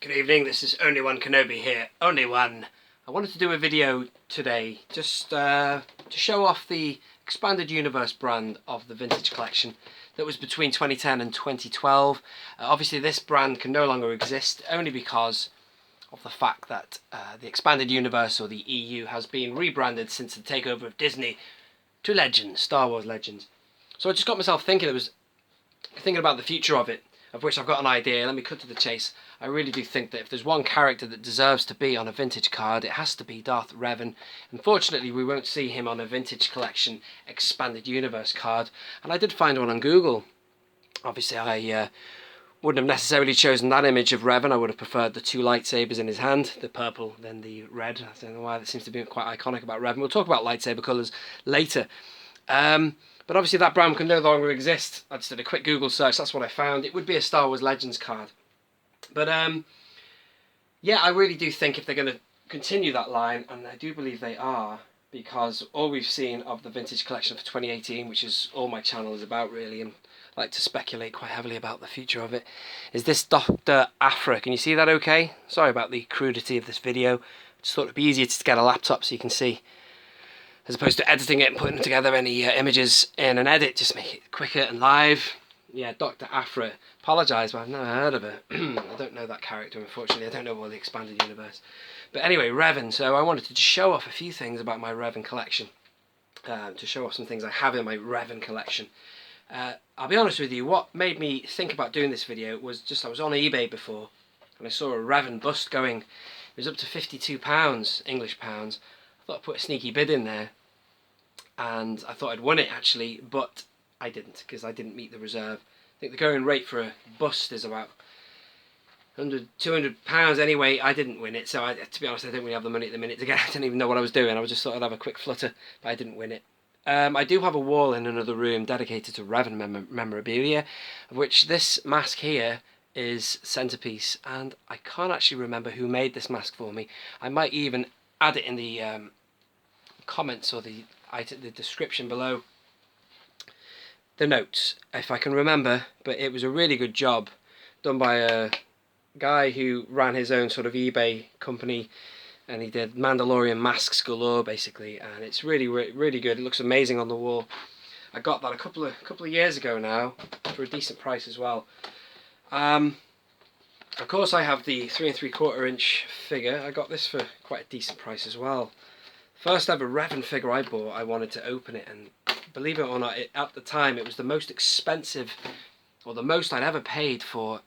Good evening, this is Only One Kenobi here, Only One. I wanted to do a video today just to show off the expanded universe brand of the vintage collection that was between 2010 and 2012. Obviously this brand can no longer exist only because of the fact that the expanded universe, or the EU, has been rebranded since the takeover of Disney to Legends, Star Wars Legends. So I just got myself thinking about the future of it, of which I've got an idea. Let me cut to the chase. I really do think that if there's one character that deserves to be on a vintage card, it has to be Darth Revan. Unfortunately, we won't see him on a vintage collection expanded universe card, and I did find one on Google. Obviously, I wouldn't have necessarily chosen that image of Revan. I would have preferred the two lightsabers in his hand, the purple, then the red. I don't know why that seems to be quite iconic about Revan. We'll talk about lightsaber colours later. But obviously that brand can no longer exist. I just did a quick Google search, that's what I found. It would be a Star Wars Legends card. But yeah, I really do think if they're going to continue that line, and I do believe they are, because all we've seen of the vintage collection for 2018, which is all my channel is about really, and I like to speculate quite heavily about the future of it, is this Dr Aphra. Can you see that okay? Sorry about the crudity of this video. I just thought it'd be easier to get a laptop so you can see, as opposed to editing it and putting together any images in an edit. Just make it quicker and live. Yeah, Dr Aphra. Apologise, but I've never heard of her. I don't know that character, unfortunately. I don't know all the expanded universe. But anyway, Revan. So I wanted to just show off a few things about my Revan collection. To show off some things I have in my Revan collection. I'll be honest with you, what made me think about doing this video was just I was on eBay before, and I saw a Revan bust going. It was up to £52, English pounds. I thought I'd put a sneaky bid in there, and I thought I'd won it actually, but I didn't, because I didn't meet the reserve. I think the going rate for a bust is about £200 anyway. I didn't win it, so to be honest, I didn't really have the money at the minute to get. I didn't even know what I was doing. I just thought I'd have a quick flutter, but I didn't win it. I do have a wall in another room dedicated to Revan memorabilia, of which this mask here is centerpiece, and I can't actually remember who made this mask for me. I might even add it in the comments or the description below, the notes, if I can remember. But it was a really good job done by a guy who ran his own sort of eBay company, and he did Mandalorian masks galore basically, and it's really good. It looks amazing on the wall. I got that a couple of years ago now for a decent price as well. Of course I have the 3 3/4 inch figure. I got this for quite a decent price as well. First ever Revan figure I bought, I wanted to open it, and believe it or not, at the time it was the most expensive, or the most I'd ever paid for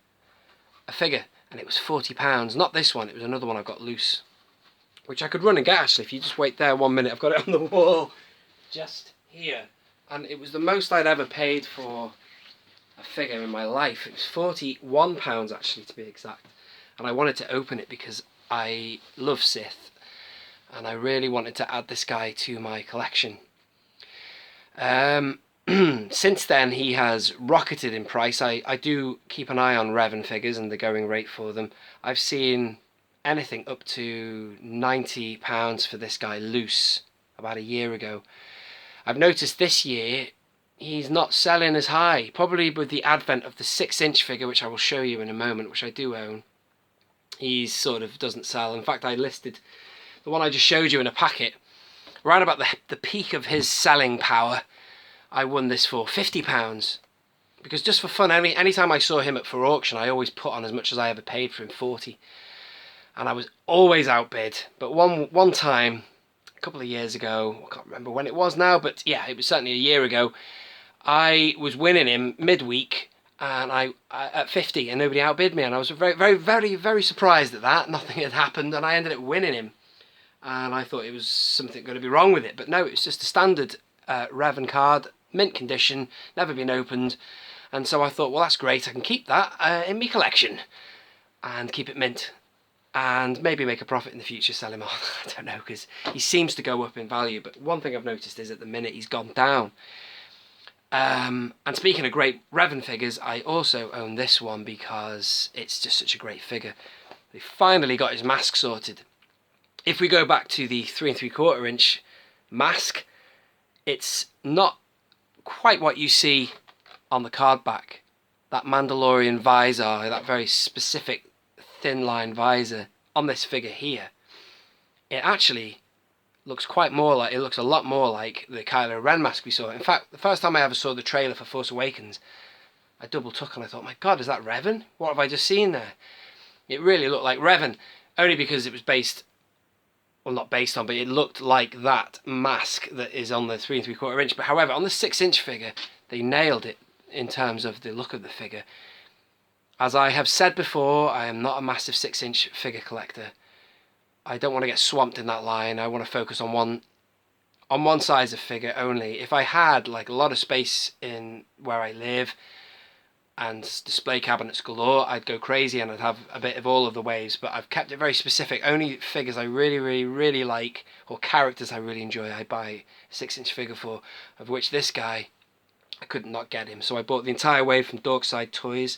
a figure, and it was £40. Not this one, it was another one I got loose, which I could run and get actually. If you just wait there 1 minute, I've got it on the wall just here, and it was the most I'd ever paid for a figure in my life. It was £41 actually, to be exact, and I wanted to open it because I love Sith, and I really wanted to add this guy to my collection. Since then he has rocketed in price. I do keep an eye on Revan figures and the going rate for them. I've seen anything up to £90 for this guy loose about a year ago. I've noticed this year he's not selling as high, probably with the advent of the 6-inch figure, which I will show you in a moment, which I do own. He sort of doesn't sell. In fact, I listed the one I just showed you in a packet. Around about the peak of his selling power, I won this for £50. Because just for fun, anytime I saw him for auction, I always put on as much as I ever paid for him, 40. And I was always outbid. But one time, a couple of years ago, I can't remember when it was now, but yeah, it was certainly a year ago, I was winning him midweek, and I at 50, and nobody outbid me, and I was very surprised at that. Nothing had happened, and I ended up winning him. And I thought it was something going to be wrong with it, but no, it's just a standard Revan card, mint condition, never been opened. And so I thought, well, that's great, I can keep that in my collection and keep it mint, and maybe make a profit in the future, sell him on. I don't know, because he seems to go up in value, but one thing I've noticed is at the minute he's gone down. And speaking of great Revan figures, I also own this one because it's just such a great figure. They finally got his mask sorted. If we go back to the 3 3/4 inch mask, it's not quite what you see on the card back. That Mandalorian visor, that very specific thin line visor on this figure here, it actually looks quite more like, it looks a lot more like the Kylo Ren mask we saw. In fact, the first time I ever saw the trailer for Force Awakens, I double took and I thought, my God, is that Revan? What have I just seen there? It really looked like Revan, only because it was based, well, not based on, but it looked like that mask that is on the 3 3/4 inch. But however, on the 6-inch figure, they nailed it in terms of the look of the figure. As I have said before, I am not a massive 6-inch figure collector. I don't want to get swamped in that line. I want to focus on one size of figure only. If I had like a lot of space in where I live and display cabinets galore, I'd go crazy and I'd have a bit of all of the waves, but I've kept it very specific. Only figures I really like, or characters I really enjoy, I buy a 6-inch figure for, of which this guy, I could not get him, so I bought the entire wave from Dorkside Toys.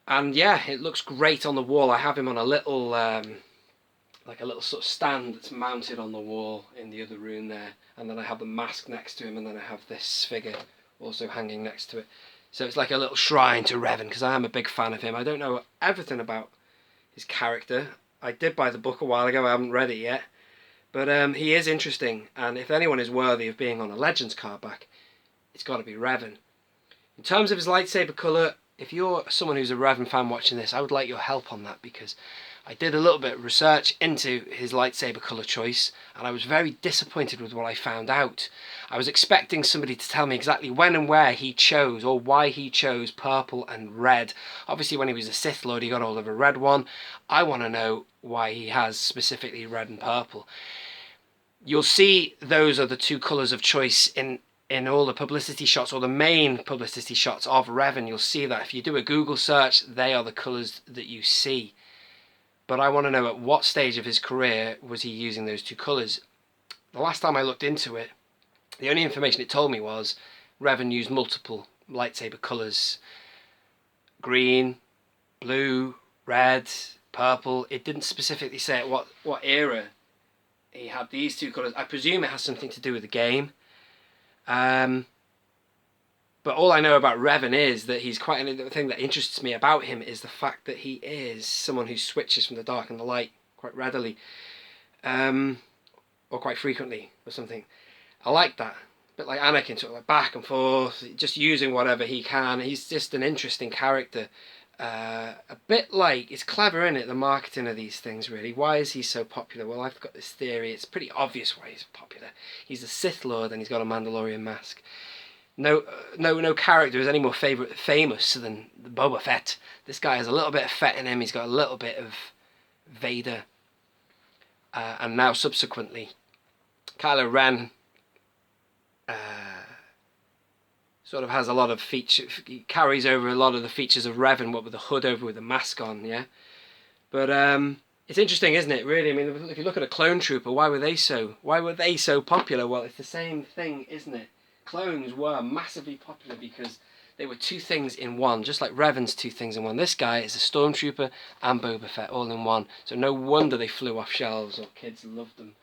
And yeah, it looks great on the wall. I have him on a little like a little sort of stand that's mounted on the wall in the other room there, and then I have the mask next to him, and then I have this figure also hanging next to it. So it's like a little shrine to Revan, because I am a big fan of him. I don't know everything about his character. I did buy the book a while ago, I haven't read it yet, but he is interesting, and if anyone is worthy of being on a Legends card back, it's got to be Revan. In terms of his lightsaber colour, if you're someone who's a Revan fan watching this, I would like your help on that, because I did a little bit of research into his lightsaber colour choice, and I was very disappointed with what I found out. I was expecting somebody to tell me exactly when and where he chose, or why he chose purple and red. Obviously when he was a Sith Lord he got hold of a red one. I want to know why he has specifically red and purple. You'll see those are the two colours of choice in all the publicity shots, or the main publicity shots of Revan. You'll see that. If you do a Google search, they are the colours that you see. But I want to know at what stage of his career was he using those two colours. The last time I looked into it, the only information it told me was Revan used multiple lightsaber colours. Green, blue, red, purple. It didn't specifically say at what era he had these two colours. I presume it has something to do with the game. But all I know about Revan is that he's quite, the thing that interests me about him is the fact that he is someone who switches from the dark and the light quite readily, or quite frequently or something. I like that. A bit like Anakin, sort of like back and forth, just using whatever he can. He's just an interesting character. A bit like, it's clever, isn't it, the marketing of these things really. Why is he so popular? Well, I've got this theory. It's pretty obvious why he's popular. He's a Sith Lord and he's got a Mandalorian mask. No character is any more famous than Boba Fett. This guy has a little bit of Fett in him. He's got a little bit of Vader. And now subsequently, Kylo Ren sort of has a lot of features. He carries over a lot of the features of Revan, what with the hood over with the mask on, yeah? But it's interesting, isn't it, really? I mean, if you look at a clone trooper, why were they so popular? Well, it's the same thing, isn't it? Clones were massively popular because they were two things in one, just like Revan's two things in one. This guy is a stormtrooper and Boba Fett all in one, so no wonder they flew off shelves or kids loved them.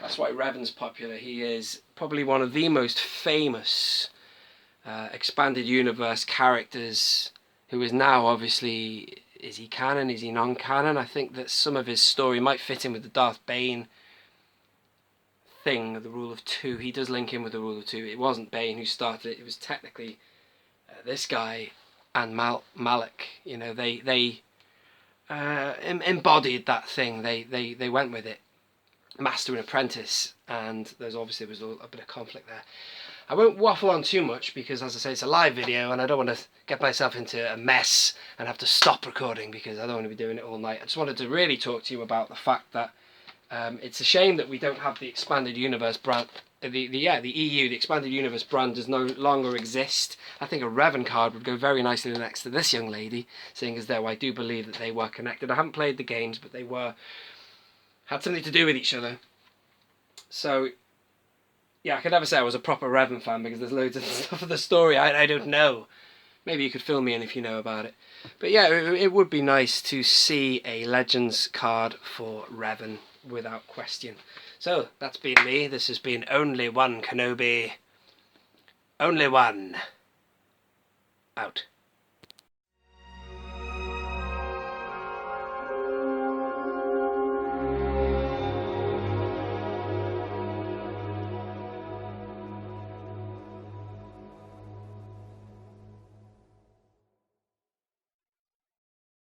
That's why Revan's popular. He is probably one of the most famous expanded universe characters, who is now obviously, is he canon, is he non-canon? I think that some of his story might fit in with the Darth Bane thing, the rule of two. He does link in with the rule of two. It wasn't Bane who started it. It was technically this guy and Malik. You know, they embodied that thing. They went with it, master and apprentice, and there was a bit of conflict there. I won't waffle on too much because, as I say, it's a live video and I don't want to get myself into a mess and have to stop recording because I don't want to be doing it all night. I just wanted to really talk to you about the fact that it's a shame that we don't have the expanded universe brand. The EU, the expanded universe brand, does no longer exist. I think a Revan card would go very nicely next to this young lady, seeing as though I do believe that they were connected. I haven't played the games, but they had something to do with each other. So yeah, I could never say I was a proper Revan fan because there's loads of stuff of the story I don't know. Maybe you could fill me in if you know about it. But yeah, it would be nice to see a Legends card for Revan, without question. So, that's been me. This has been Only One Kenobi. Only One. Out.